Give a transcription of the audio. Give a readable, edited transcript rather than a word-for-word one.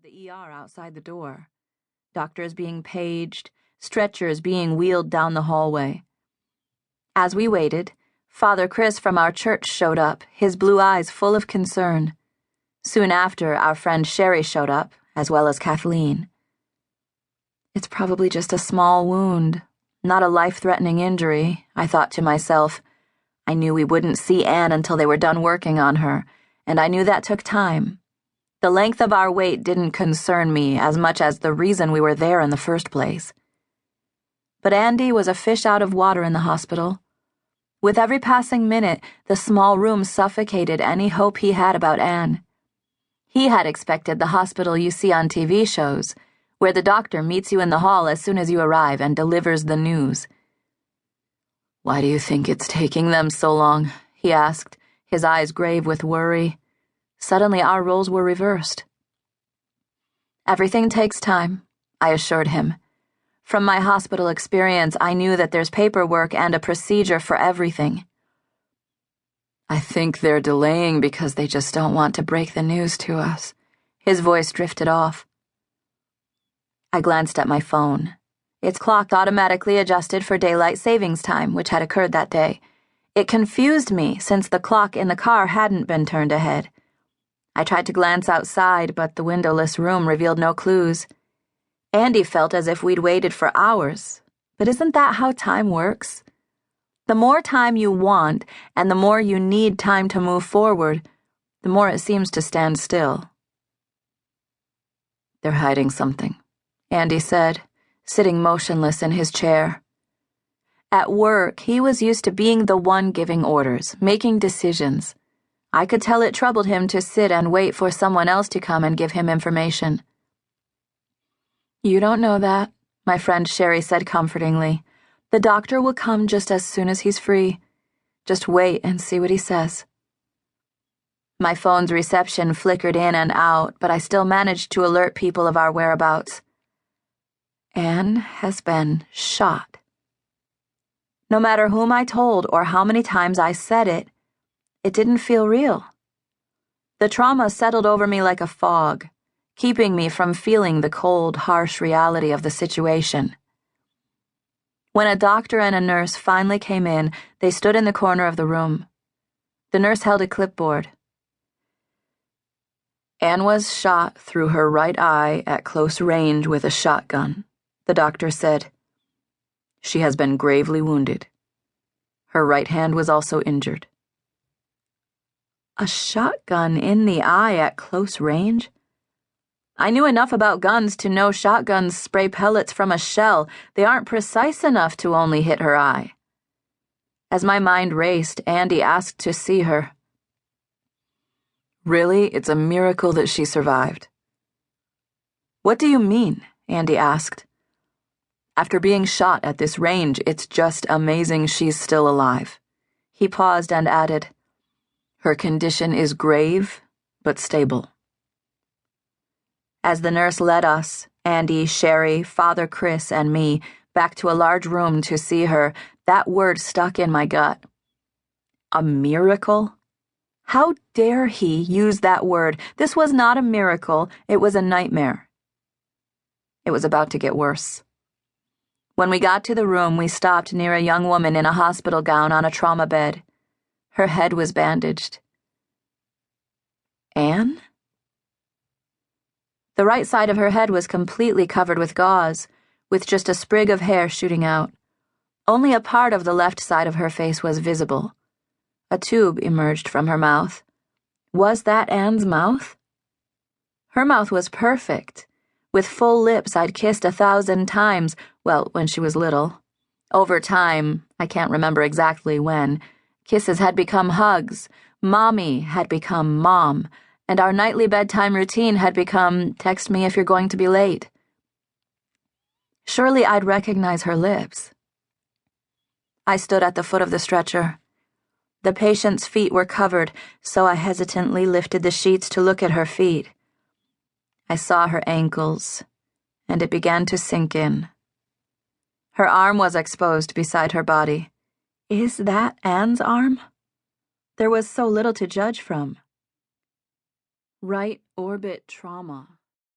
of the ER outside the door. Doctors being paged, stretchers being wheeled down the hallway. As we waited, Father Chris from our church showed up, his blue eyes full of concern. Soon after, our friend Sherry showed up, as well as Kathleen. It's probably just a small wound, not a life-threatening injury, I thought to myself. I knew we wouldn't see Anne until they were done working on her, and I knew that took time. The length of our wait didn't concern me as much as the reason we were there in the first place. But Andy was a fish out of water in the hospital. With every passing minute, the small room suffocated any hope he had about Anne. He had expected the hospital you see on TV shows, where the doctor meets you in the hall as soon as you arrive and delivers the news. "Why do you think it's taking them so long?" he asked, his eyes grave with worry. Suddenly our roles were reversed. "Everything takes time," I assured him. From my hospital experience, I knew that there's paperwork and a procedure for everything. "I think they're delaying because they just don't want to break the news to us." His voice drifted off. I glanced at my phone. Its clock automatically adjusted for daylight savings time, which had occurred that day. It confused me since the clock in the car hadn't been turned ahead. I tried to glance outside, but the windowless room revealed no clues. Andy felt as if we'd waited for hours, but isn't that how time works? The more time you want, and the more you need time to move forward, the more it seems to stand still. "They're hiding something," Andy said, sitting motionless in his chair. At work, he was used to being the one giving orders, making decisions. I could tell it troubled him to sit and wait for someone else to come and give him information. "You don't know that," my friend Sherry said comfortingly. "The doctor will come just as soon as he's free. Just wait and see what he says." My phone's reception flickered in and out, but I still managed to alert people of our whereabouts. Anne has been shot. No matter whom I told or how many times I said it didn't feel real. The trauma settled over me like a fog, keeping me from feeling the cold, harsh reality of the situation. When a doctor and a nurse finally came in, they stood in the corner of the room. The nurse held a clipboard. "Anne was shot through her right eye at close range with a shotgun," the doctor said. "She has been gravely wounded. Her right hand was also injured." A shotgun in the eye at close range? I knew enough about guns to know shotguns spray pellets from a shell. They aren't precise enough to only hit her eye. As my mind raced, Andy asked to see her. "Really, it's a miracle that she survived." "What do you mean?" Andy asked. "After being shot at this range, it's just amazing she's still alive." He paused and added, "Her condition is grave, but stable." As the nurse led us, Andy, Sherry, Father Chris, and me, back to a large room to see her, that word stuck in my gut. A miracle? How dare he use that word? This was not a miracle, it was a nightmare. It was about to get worse. When we got to the room, we stopped near a young woman in a hospital gown on a trauma bed. Her head was bandaged. Anne? The right side of her head was completely covered with gauze, with just a sprig of hair shooting out. Only a part of the left side of her face was visible. A tube emerged from her mouth. Was that Anne's mouth? Her mouth was perfect, with full lips I'd kissed 1,000 times, well, when she was little. Over time, I can't remember exactly when, kisses had become hugs, Mommy had become Mom, and our nightly bedtime routine had become, text me if you're going to be late. Surely I'd recognize her lips. I stood at the foot of the stretcher. The patient's feet were covered, so I hesitantly lifted the sheets to look at her feet. I saw her ankles, and it began to sink in. Her arm was exposed beside her body. Is that Anne's arm? There was so little to judge from. Right orbit trauma.